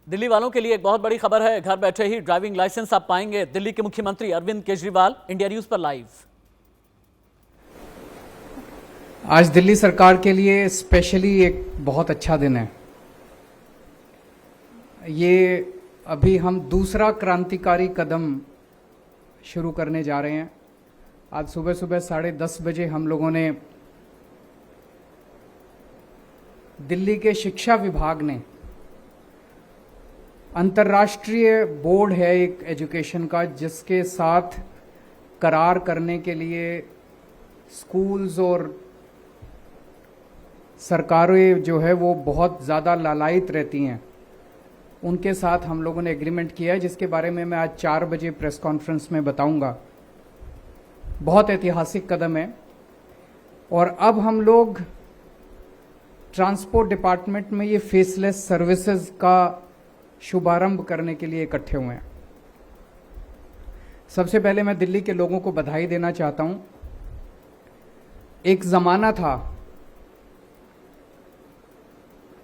दिल्ली वालों के लिए एक बहुत बड़ी खबर है। घर बैठे ही ड्राइविंग लाइसेंस आप पाएंगे। दिल्ली के मुख्यमंत्री अरविंद केजरीवाल इंडिया न्यूज पर लाइव। आज दिल्ली सरकार के लिए स्पेशली एक बहुत अच्छा दिन है। ये अभी हम दूसरा क्रांतिकारी कदम शुरू करने जा रहे हैं। आज सुबह सुबह 10:30 बजे हम लोगों ने दिल्ली के शिक्षा विभाग ने अंतर्राष्ट्रीय बोर्ड है एक एजुकेशन का, जिसके साथ करार करने के लिए स्कूल्स और सरकारें जो है वो बहुत ज़्यादा लालायित रहती हैं, उनके साथ हम लोगों ने एग्रीमेंट किया है, जिसके बारे में मैं आज 4 बजे प्रेस कॉन्फ्रेंस में बताऊंगा। बहुत ऐतिहासिक कदम है। और अब हम लोग ट्रांसपोर्ट डिपार्टमेंट में ये फेसलेस सर्विसेज का शुभारंभ करने के लिए इकट्ठे हुए हैं। सबसे पहले मैं दिल्ली के लोगों को बधाई देना चाहता हूं। एक जमाना था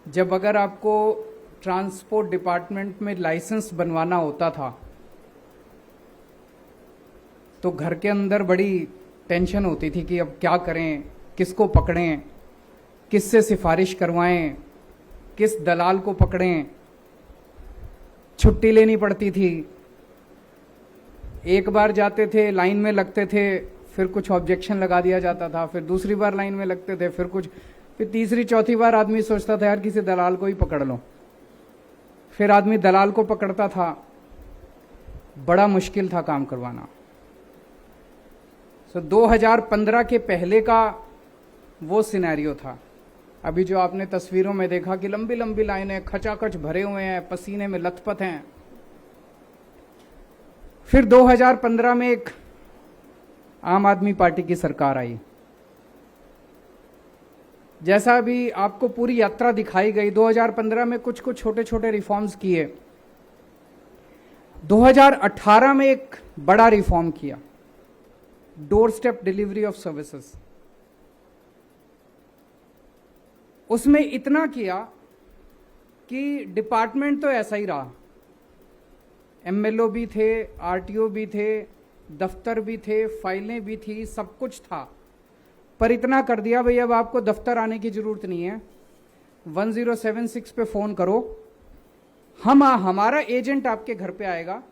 जब अगर आपको ट्रांसपोर्ट डिपार्टमेंट में लाइसेंस बनवाना होता था तो घर के अंदर बड़ी टेंशन होती थी कि अब क्या करें, किसको पकड़ें, किससे सिफारिश करवाएं, किस दलाल को पकड़ें। छुट्टी लेनी पड़ती थी। एक बार जाते थे, लाइन में लगते थे, फिर कुछ ऑब्जेक्शन लगा दिया जाता था, फिर दूसरी बार लाइन में लगते थे, फिर तीसरी चौथी बार आदमी सोचता था यार किसी दलाल को ही पकड़ लो। फिर आदमी दलाल को पकड़ता था। बड़ा मुश्किल था काम करवाना। 2015 के पहले का वो सिनेरियो था। अभी जो आपने तस्वीरों में देखा कि लंबी लंबी लाइनें खचाखच भरे हुए हैं, पसीने में लथपथ हैं। फिर 2015 में एक आम आदमी पार्टी की सरकार आई। जैसा अभी आपको पूरी यात्रा दिखाई गई, 2015 में कुछ कुछ छोटे छोटे रिफॉर्म्स किए। 2018 में एक बड़ा रिफॉर्म किया, door step delivery of services. उसमें इतना किया कि डिपार्टमेंट तो ऐसा ही रहा, एमएलओ भी थे, आरटीओ भी थे, दफ्तर भी थे, फाइलें भी थी, सब कुछ था। पर इतना कर दिया भाई अब आपको दफ्तर आने की जरूरत नहीं है, 1076 पे फोन करो, हमारा एजेंट आपके घर पे आएगा,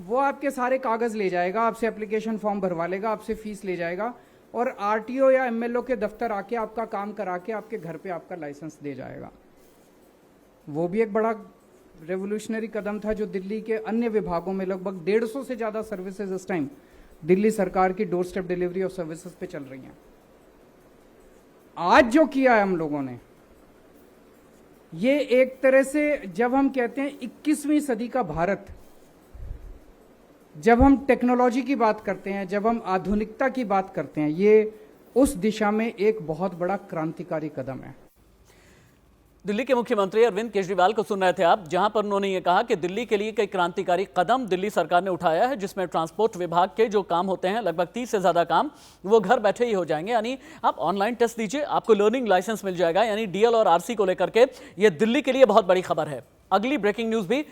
वो आपके सारे कागज ले जाएगा, आपसे एप्लीकेशन फॉर्म भरवा लेगा, आपसे फीस ले जाएगा और आरटीओ या एमएलओ के दफ्तर आके आपका काम करा के आपके घर पे आपका लाइसेंस दे जाएगा। वो भी एक बड़ा रेवोल्यूशनरी कदम था जो दिल्ली के अन्य विभागों में लगभग 150 से ज्यादा सर्विसेज इस टाइम दिल्ली सरकार की door step delivery of services पे चल रही हैं। आज जो किया है हम लोगों ने, ये एक तरह से जब हम कहते हैं 21वीं सदी का भारत, जब हम टेक्नोलॉजी की बात करते हैं, जब हम आधुनिकता की बात करते हैं, ये उस दिशा में एक बहुत बड़ा क्रांतिकारी कदम है। दिल्ली के मुख्यमंत्री अरविंद केजरीवाल को सुन रहे थे आप, जहां पर उन्होंने ये कहा कि दिल्ली के लिए कई क्रांतिकारी कदम दिल्ली सरकार ने उठाया है, जिसमें ट्रांसपोर्ट विभाग के जो काम होते हैं, लगभग 30 से ज्यादा काम वो घर बैठे ही हो जाएंगे। यानी आप ऑनलाइन टेस्ट दीजिए, आपको लर्निंग लाइसेंस मिल जाएगा। यानी डीएल और आरसी को लेकर के ये दिल्ली के लिए बहुत बड़ी खबर है। अगली ब्रेकिंग न्यूज भी